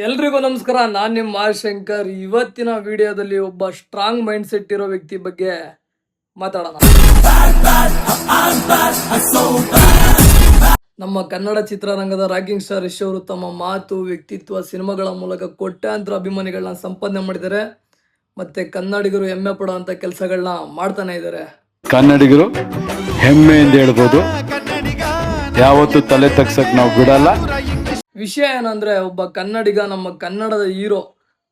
ಎಲ್ರಿಗೂ ನಮಸ್ಕಾರ. ನಾನು ನಿಮ್ಮ ಶಂಕರ್. ಇವತ್ತಿನ ವಿಡಿಯೋದಲ್ಲಿ ಒಬ್ಬ ಸ್ಟ್ರಾಂಗ್ ಮೈಂಡ್ ಸೆಟ್ ಇರೋ ವ್ಯಕ್ತಿ ಬಗ್ಗೆ ಮಾತಾಡೋಣ. ನಮ್ಮ ಕನ್ನಡ ಚಿತ್ರರಂಗದ ರಾಕಿಂಗ್ ಸ್ಟಾರ್ ಯಶ್ ಅವರು ತಮ್ಮ ಮಾತು, ವ್ಯಕ್ತಿತ್ವ, ಸಿನಿಮಾಗಳ ಮೂಲಕ ಕೋಟ್ಯಾಂತರ ಅಭಿಮಾನಿಗಳನ್ನ ಸಂಪಾದನೆ ಮಾಡಿದ್ದಾರೆ. ಮತ್ತೆ ಕನ್ನಡಿಗರು ಹೆಮ್ಮೆ ಪಡುವಂತ ಕೆಲಸಗಳನ್ನ ಮಾಡ್ತಾನೆ ಇದ್ದಾರೆ. ಕನ್ನಡಿಗರು ಹೆಮ್ಮೆಯಿಂದ ಹೇಳ್ಬೋದು, ಯಾವತ್ತು ತಲೆ ತಗ್ಸಕ್ ನಾವು ಬಿಡಲ್ಲ. ವಿಷಯ ಏನಂದ್ರೆ, ಒಬ್ಬ ಕನ್ನಡಿಗ, ನಮ್ಮ ಕನ್ನಡದ ಹೀರೋ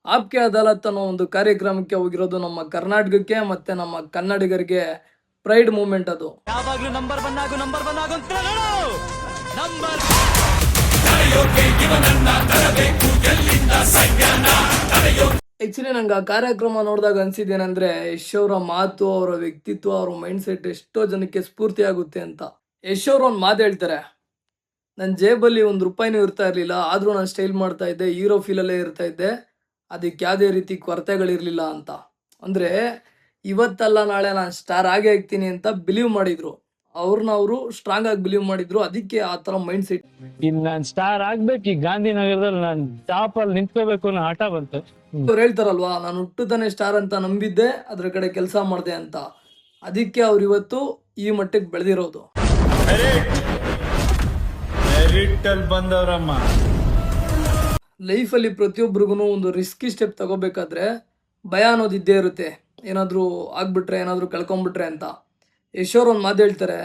ಆಪ್ಕೆ ಅದಾಲತ್ ಅನ್ನೋ ಒಂದು ಕಾರ್ಯಕ್ರಮಕ್ಕೆ ಹೋಗಿರೋದು ನಮ್ಮ ಕರ್ನಾಟಕಕ್ಕೆ ಮತ್ತೆ ನಮ್ಮ ಕನ್ನಡಿಗರಿಗೆ ಪ್ರೈಡ್ ಮೂಮೆಂಟ್. ಅದು ಆಕ್ಚುಲಿ ನಂಗೆ ಆ ಕಾರ್ಯಕ್ರಮ ನೋಡಿದಾಗ ಅನ್ಸಿದ್ದೇನೆಂದ್ರೆ, ಯಶ್ ಅವರ ಮಾತು, ಅವರ ವ್ಯಕ್ತಿತ್ವ, ಅವರ ಮೈಂಡ್ ಸೆಟ್ ಎಷ್ಟೋ ಜನಕ್ಕೆ ಸ್ಫೂರ್ತಿ ಆಗುತ್ತೆ ಅಂತ. ಯಶ್ ಅವರು ಒಂದು ಮಾತು ಹೇಳ್ತಾರೆ, ನನ್ನ ಜೇಬಲ್ಲಿ ₹1 ಇರ್ತಾ ಇರಲಿಲ್ಲ, ಆದರೂ ನಾನು ಸ್ಟೈಲ್ ಮಾಡ್ತಾ ಇದ್ದೆ, ಹೀರೋ ಫೀಲಲ್ಲೇ ಇರ್ತಾ ಇದ್ದೆ, ಅದಕ್ಕೆ ಯಾವುದೇ ರೀತಿ ಕೊರತೆಗಳಿರಲಿಲ್ಲ ಅಂತ. ಅಂದರೆ ಇವತ್ತಲ್ಲ ನಾಳೆ ನಾನು ಸ್ಟಾರ್ ಆಗೇ ಆಗ್ತೀನಿ ಅಂತ ಬಿಲೀವ್ ಮಾಡಿದ್ರು. ಅವರು ಸ್ಟ್ರಾಂಗ್ ಆಗಿ ಬಿಲೀವ್ ಮಾಡಿದ್ರು. ಅದಕ್ಕೆ ಆ ಥರ ಮೈಂಡ್ ಸೆಟ್. ಇನ್ನು ನಾನು ಸ್ಟಾರ್ ಆಗ್ಬೇಕು, ಈ ಗಾಂಧಿನಗರದಲ್ಲಿ ನಾನು ಟಾಪ್ ಅಲ್ಲಿ ನಿಂತ್ಕೋಬೇಕು ಅನ್ನೋ ಆಟ ಬಂತು. ಅವ್ರು ಹೇಳ್ತಾರಲ್ವಾ, ನಾನು ಹುಟ್ಟುತ್ತಾನೆ ಸ್ಟಾರ್ ಅಂತ ನಂಬಿದ್ದೆ, ಅದ್ರ ಕಡೆ ಕೆಲಸ ಮಾಡಿದೆ ಅಂತ. ಅದಕ್ಕೆ ಅವ್ರು ಇವತ್ತು ಈ ಮಟ್ಟಕ್ಕೆ ಬೆಳೆದಿರೋದು. ಬಂದವರಮ್ಮ ಲೈಫಲ್ಲಿ ಪ್ರತಿಯೊಬ್ಬರಿಗೂ ಒಂದು ರಿಸ್ಕಿ ಸ್ಟೆಪ್ ತಗೋಬೇಕಾದ್ರೆ ಭಯ ಅನ್ನೋದು ಇದ್ದೇ ಇರುತ್ತೆ. ಏನಾದರೂ ಆಗ್ಬಿಟ್ರೆ, ಏನಾದರೂ ಕಳ್ಕೊಂಬಿಟ್ರೆ ಅಂತ. ಯಶೋರ್ ಒಂದು ಮಾತು ಹೇಳ್ತಾರೆ,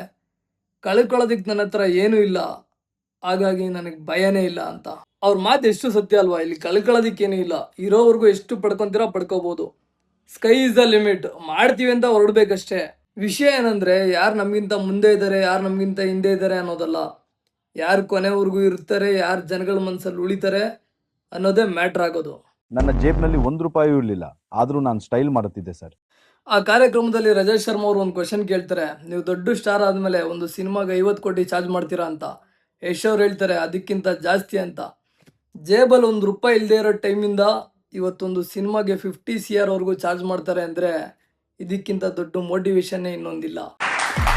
ಕಳ್ಕೊಳ್ಳೋದಕ್ಕೆ ನನ್ನ ಹತ್ರ ಏನೂ ಇಲ್ಲ, ಹಾಗಾಗಿ ನನಗೆ ಭಯನೇ ಇಲ್ಲ ಅಂತ. ಅವ್ರ ಮಾತು ಎಷ್ಟು ಸತ್ಯ ಅಲ್ವಾ. ಇಲ್ಲಿ ಕಳ್ಕೊಳ್ಳೋದಕ್ಕೇನೂ ಇಲ್ಲ, ಇರೋವರೆಗೂ ಎಷ್ಟು ಪಡ್ಕೊತೀರೋ ಪಡ್ಕೋಬೋದು. Sky is the limit. ಮಾಡ್ತೀವಿ ಅಂತ ಹೊರಡ್ಬೇಕಷ್ಟೇ. ವಿಷಯ ಏನಂದರೆ, ಯಾರು ನಮಗಿಂತ ಮುಂದೆ ಇದ್ದಾರೆ, ಯಾರು ನಮಗಿಂತ ಹಿಂದೆ ಇದ್ದಾರೆ ಅನ್ನೋದಲ್ಲ, ಯಾರು ಕೊನೆವರೆಗೂ ಇರ್ತಾರೆ, ಯಾರು ಜನಗಳ ಮನಸ್ಸಲ್ಲಿ ಉಳಿತಾರೆ ಅನ್ನೋದೇ ಮ್ಯಾಟ್ರ್ ಆಗೋದು. ನನ್ನ ಜೇಬ್ನಲ್ಲಿ ₹1 ಇರಲಿಲ್ಲ, ಆದರೂ ನಾನು ಸ್ಟೈಲ್ ಮಾಡುತ್ತಿದ್ದೆ ಸರ್. ಆ ಕಾರ್ಯಕ್ರಮದಲ್ಲಿ ರಜತ್ ಶರ್ಮಾ ಅವರು ಒಂದು ಕ್ವಶನ್ ಕೇಳ್ತಾರೆ, ನೀವು ದೊಡ್ಡ ಸ್ಟಾರ್ ಆದಮೇಲೆ ಒಂದು ಸಿನಿಮಾಗೆ 50 ಕೋಟಿ ಚಾರ್ಜ್ ಮಾಡ್ತೀರಾ ಅಂತ. ಯಶ್ ಅವ್ರು ಹೇಳ್ತಾರೆ, ಅದಕ್ಕಿಂತ ಜಾಸ್ತಿ ಅಂತ. ಜೇಬಲ್ಲಿ ₹1 ಇಲ್ಲದೆ ಇರೋ ಟೈಮಿಂದ ಇವತ್ತೊಂದು ಸಿನಿಮಾಗೆ 50 CR ವರೆಗೂ ಚಾರ್ಜ್ ಮಾಡ್ತಾರೆ ಅಂದರೆ ಇದಕ್ಕಿಂತ ದೊಡ್ಡ ಮೋಟಿವೇಶನ್ನೇ ಇನ್ನೊಂದಿಲ್ಲ.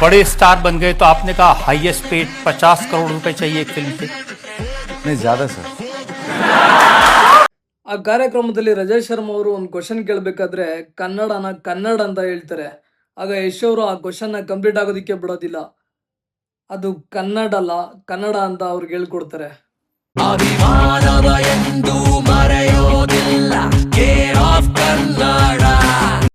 बड़े स्टार बन गए तो आपने कहा हाईएस्ट पेड 50 करोड़ रुपए चाहिए एक फिल्म के. नहीं ज़्यादा सर. ಆ ಕಾರ್ಯಕ್ರಮದಲ್ಲಿ ರಜತ್ ಶರ್ಮಾ ಅವರು ಒಂದು ಕ್ವಶನ್ ಕೇಳಬೇಕಾದ್ರೆ ಕನ್ನಡ ಅಂತ ಹೇಳ್ತಾರೆ. ಆಗ ಯಶ್ ಅವರು ಆ ಕ್ವಶನ್ನ ಕಂಪ್ಲೀಟ್ ಆಗೋದಕ್ಕೆ ಬಿಡೋದಿಲ್ಲ. ಅದು ಕನ್ನಡ ಅಲ್ಲ, ಕನ್ನಡ ಅಂತ ಅವ್ರಿಗೆ ಹೇಳ್ಕೊಡ್ತಾರೆ.